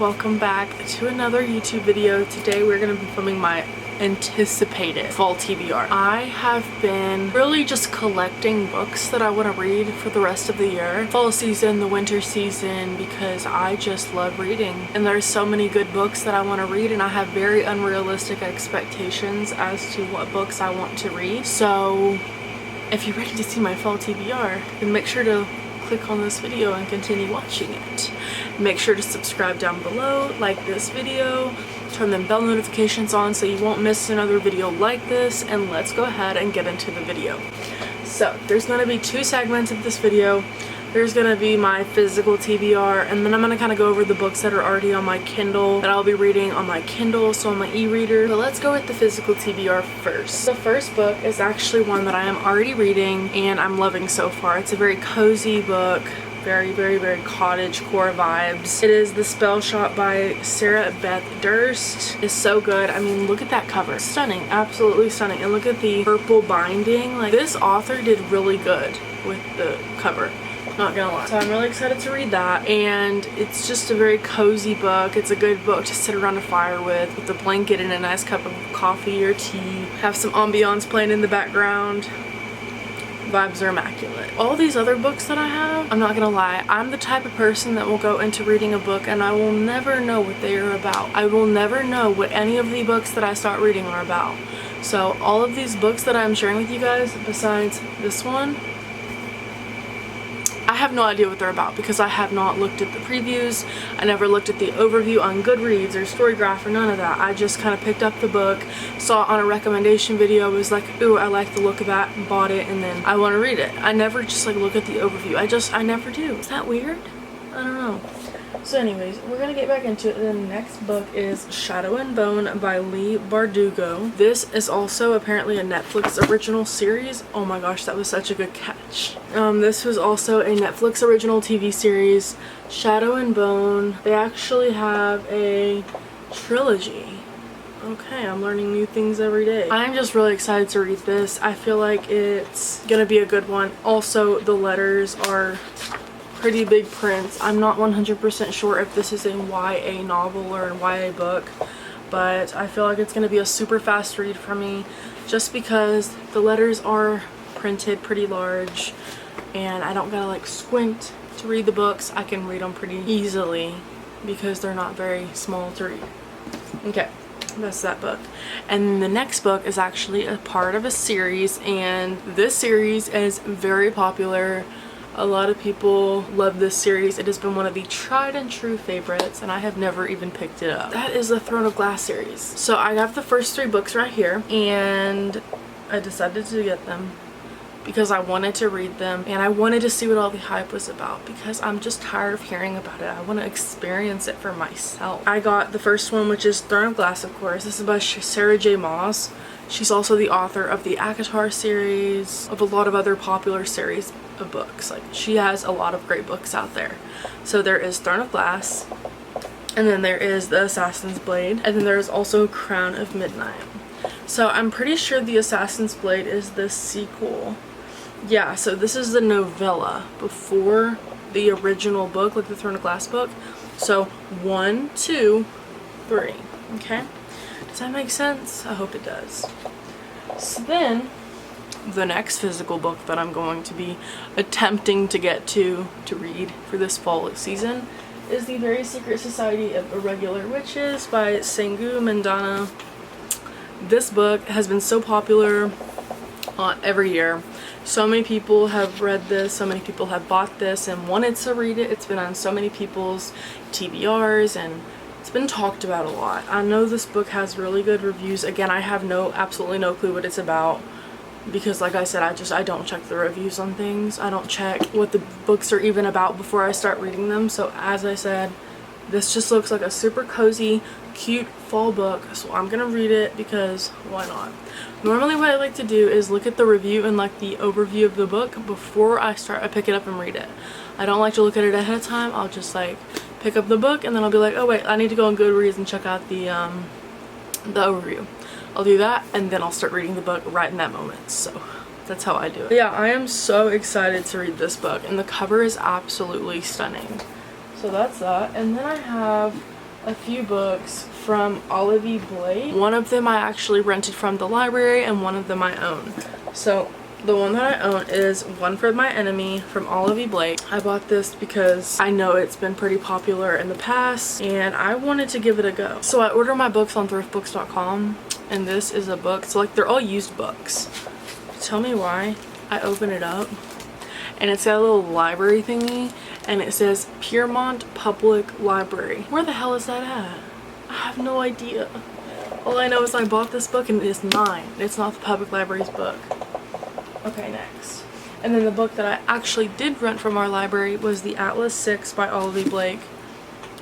welcome back to another YouTube video. Today we're going to be filming my anticipated fall TBR. I have been really just collecting books that I want to read for the rest of the year. Fall season, the winter season, because I just love reading. And there's so many good books that I want to read, and I have very unrealistic expectations as to what books I want to read. So if you're ready to see my fall TBR, then make sure to click on this video and continue watching it. Make sure to subscribe down below, like this video, turn the bell notifications on so you won't miss another video like this, and let's go ahead and get into the video. So there's going to be two segments of this video. There's going to be my physical TBR, and then I'm going to kind of go over the books that are already on my Kindle that I'll be reading on my Kindle, so on my e-reader. But let's go with the physical TBR first. The first book is actually one that I am already reading and I'm loving so far. It's a very cozy book, very cottage core vibes. It is The Spell Shop by Sarah Beth Durst. It's so good. I mean, look at that cover. Stunning, absolutely stunning. And look at the purple binding. Like, this author did really good with the cover. Not gonna lie. So I'm really excited to read that, and it's just a very cozy book. It's a good book to sit around a fire with a blanket and a nice cup of coffee or tea. Have some ambiance playing in the background. Vibes are immaculate. All these other books that I have, I'm not gonna lie, I'm the type of person that will go into reading a book and I will never know what they are about. I will never know what any of the books that I start reading are about. So all of these books that I'm sharing with you guys, besides this one, I have no idea what they're about because I have not looked at the previews. I never looked at the overview on Goodreads or Storygraph or none of that. I just kind of picked up the book, saw it on a recommendation video, was like, ooh, I like the look of that, and bought it, and then I want to read it. I never just like look at the overview. I never do. Is that weird? I don't know. So anyways, we're gonna get back into it. The next book is Shadow and Bone by Leigh Bardugo. This is also apparently a Netflix original series. Oh my gosh, that was such a good catch. This was also a Netflix original TV series. Shadow and Bone. They actually have a trilogy. Okay, I'm learning new things every day. I'm just really excited to read this. I feel like it's gonna be a good one. Also, the letters are pretty big prints. I'm not 100% sure if this is a YA novel or a YA book, but I feel like it's going to be a super fast read for me just because the letters are printed pretty large and I don't gotta like squint to read the books. I can read them pretty easily because they're not very small to read. Okay, that's that book. And the next book is actually a part of a series, and this series is very popular. A lot of people love this series. It has been one of the tried and true favorites, and I have never even picked it up. That is the Throne of Glass series. So I got the first 3 books right here, and I decided to get them because I wanted to read them and I wanted to see what all the hype was about because I'm just tired of hearing about it. I want to experience it for myself. I got the first one, which is Throne of Glass, of course. This is by Sarah J. Maas. She's also the author of the ACOTAR series, of a lot of other popular series of books. Like, she has a lot of great books out there. So there is Throne of Glass, and then there is The Assassin's Blade, and then there is also Crown of Midnight. So I'm pretty sure The Assassin's Blade is the sequel. Yeah, so this is the novella before the original book, like the Throne of Glass book. So 1, 2, 3. Okay? Does that make sense? I hope it does. So then, the next physical book that I'm going to be attempting to get to read for this fall season is The Very Secret Society of Irregular Witches by Sangu Mandana. This book has been so popular every year. So many people have read this, so many people have bought this and wanted to read it. It's been on so many people's TBRs and it's been talked about a lot. I know this book has really good reviews. Again, I have absolutely no clue what it's about because, like I said, I don't check the reviews on things. I don't check what the books are even about before I start reading them. So as I said, this just looks like a super cozy, cute fall book, so I'm gonna read it because why not? Normally what I like to do is look at the review and like the overview of the book before I pick it up and read it. I don't like to look at it ahead of time. I'll just like pick up the book and then I'll be like, oh wait, I need to go on Goodreads and check out the overview. I'll do that and then I'll start reading the book right in that moment. So that's how I do it. But yeah, I am so excited to read this book and the cover is absolutely stunning. So that's that. And then I have a few books from Olivia Blake. One of them I actually rented from the library and one of them I own. So the one that I own is One for My Enemy from Olivia Blake. I bought this because I know it's been pretty popular in the past and I wanted to give it a go. So I order my books on thriftbooks.com and this is a book. So like they're all used books. Tell me why. I open it up and it's got a little library thingy and it says Piermont Public Library. Where the hell is that at? I have no idea. All I know is I bought this book and it is mine. It's not the public library's book. Okay, next. And then the book that I actually did rent from our library was The Atlas 6 by Olivia Blake.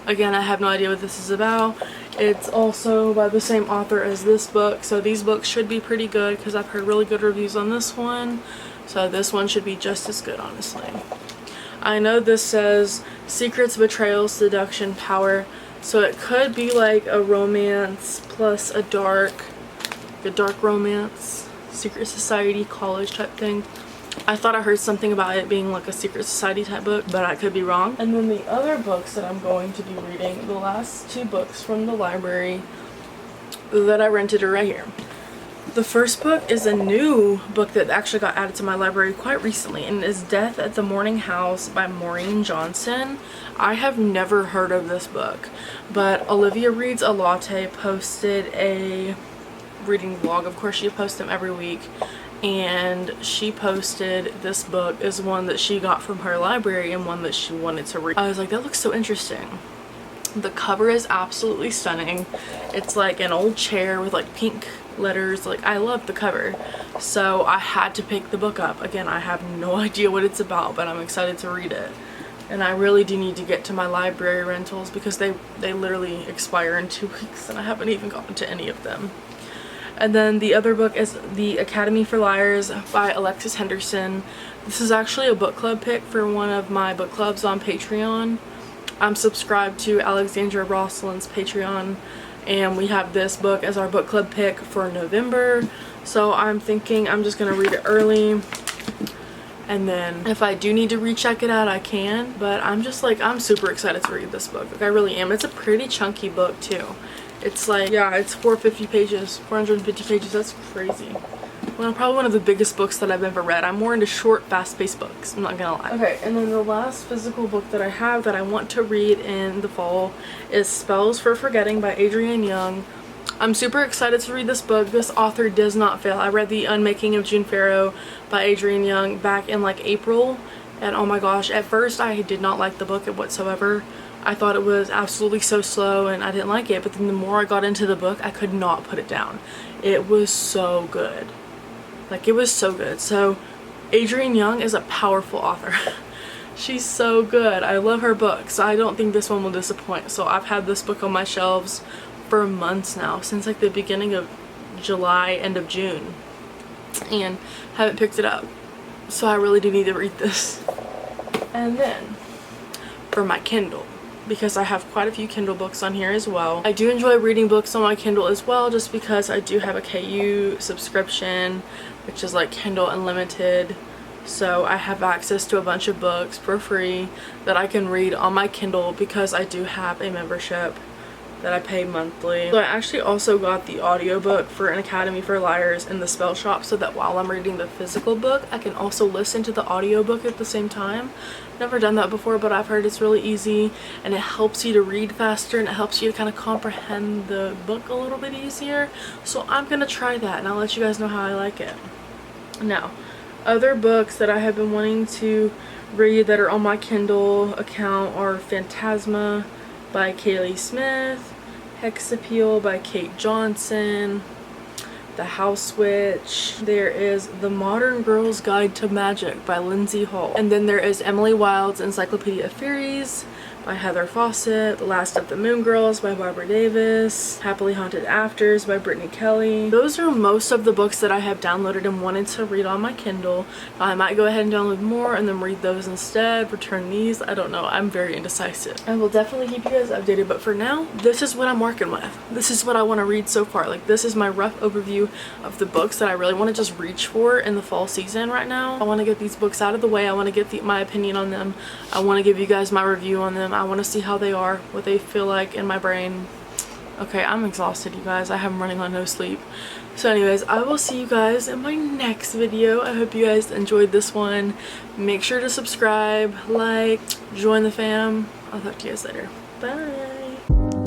Again, I have no idea what this is about. It's also by the same author as this book, so these books should be pretty good because I've heard really good reviews on this one. So this one should be just as good, honestly. I know this says secrets, betrayal, seduction, power. So it could be like a romance plus a dark romance, secret society, college type thing. I thought I heard something about it being like a secret society type book, but I could be wrong. And then the other books that I'm going to be reading, the last two books from the library that I rented are right here. The first book is a new book that actually got added to my library quite recently, and it is Death at the Morning House by Maree Johnson. I have never heard of this book, but Olivia Reads a Latte posted a reading vlog. Of course, she posts them every week, and she posted this book as one that she got from her library and one that she wanted to read. I was like, that looks so interesting. The cover is absolutely stunning. It's like an old chair with like pink letters. Like, I love the cover, so I had to pick the book up. Again, I have no idea what it's about, but I'm excited to read it. And I really do need to get to my library rentals because they literally expire in 2 weeks and I haven't even gotten to any of them. And then the other book is The Academy for Liars by Alexis Henderson. This is actually a book club pick for one of my book clubs on Patreon. I'm subscribed to Alexandra Rosslin's Patreon, and we have this book as our book club pick for November. So I'm thinking I'm just gonna read it early, and then if I do need to recheck it out, I can. But I'm just like, I'm super excited to read this book. Like, I really am. It's a pretty chunky book too. It's like, yeah, it's 450 pages. That's crazy. Well, probably one of the biggest books that I've ever read. I'm more into short, fast-paced books, I'm not gonna lie. Okay, and then the last physical book that I have that I want to read in the fall is Spells for Forgetting by Adrienne Young. I'm super excited to read this book. This author does not fail. I read The Unmaking of June Farrow by Adrienne Young back in like April, and oh my gosh, at first I did not like the book whatsoever. I thought it was absolutely so slow and I didn't like it, but then the more I got into the book, I could not put it down. It was so good. Like, it was so good. So Adrienne Young is a powerful author. She's so good. I love her books. I don't think this one will disappoint. So I've had this book on my shelves for months now, since like the beginning of July, end of June, and haven't picked it up. So I really do need to read this. And then for my Kindle, because I have quite a few Kindle books on here as well. I do enjoy reading books on my Kindle as well, just because I do have a KU subscription, which is like Kindle Unlimited. So I have access to a bunch of books for free that I can read on my Kindle because I do have a membership that I pay monthly. So I actually also got the audiobook for An Academy for Liars in the Spell Shop, so that while I'm reading the physical book, I can also listen to the audiobook at the same time. Never done that before, but I've heard it's really easy and it helps you to read faster and it helps you to kind of comprehend the book a little bit easier. So I'm gonna try that and I'll let you guys know how I like it. Now, other books that I have been wanting to read that are on my Kindle account are Phantasma by Kaylee Smith, Hexappeal by Kate Johnson, The House Witch. There is The Modern Girl's Guide to Magic by Lindsay Hall. And then there is Emily Wilde's Encyclopedia of Fairies by Heather Fawcett, The Last of the Moon Girls by Barbara Davis, Happily Haunted Afters by Brittany Kelly. Those are most of the books that I have downloaded and wanted to read on my Kindle. I might go ahead and download more and then read those instead, return these. I don't know. I'm very indecisive. I will definitely keep you guys updated, but for now, this is what I'm working with. This is what I want to read so far. Like, this is my rough overview of the books that I really want to just reach for in the fall season right now. I want to get these books out of the way. I want to get my opinion on them. I want to give you guys my review on them. I want to see how they are, what they feel like in my brain. Okay, I'm exhausted, you guys. I have running on no sleep. So anyways, I will see you guys in my next video. I hope you guys enjoyed this one. Make sure to subscribe, like, join the fam. I'll talk to you guys later. Bye.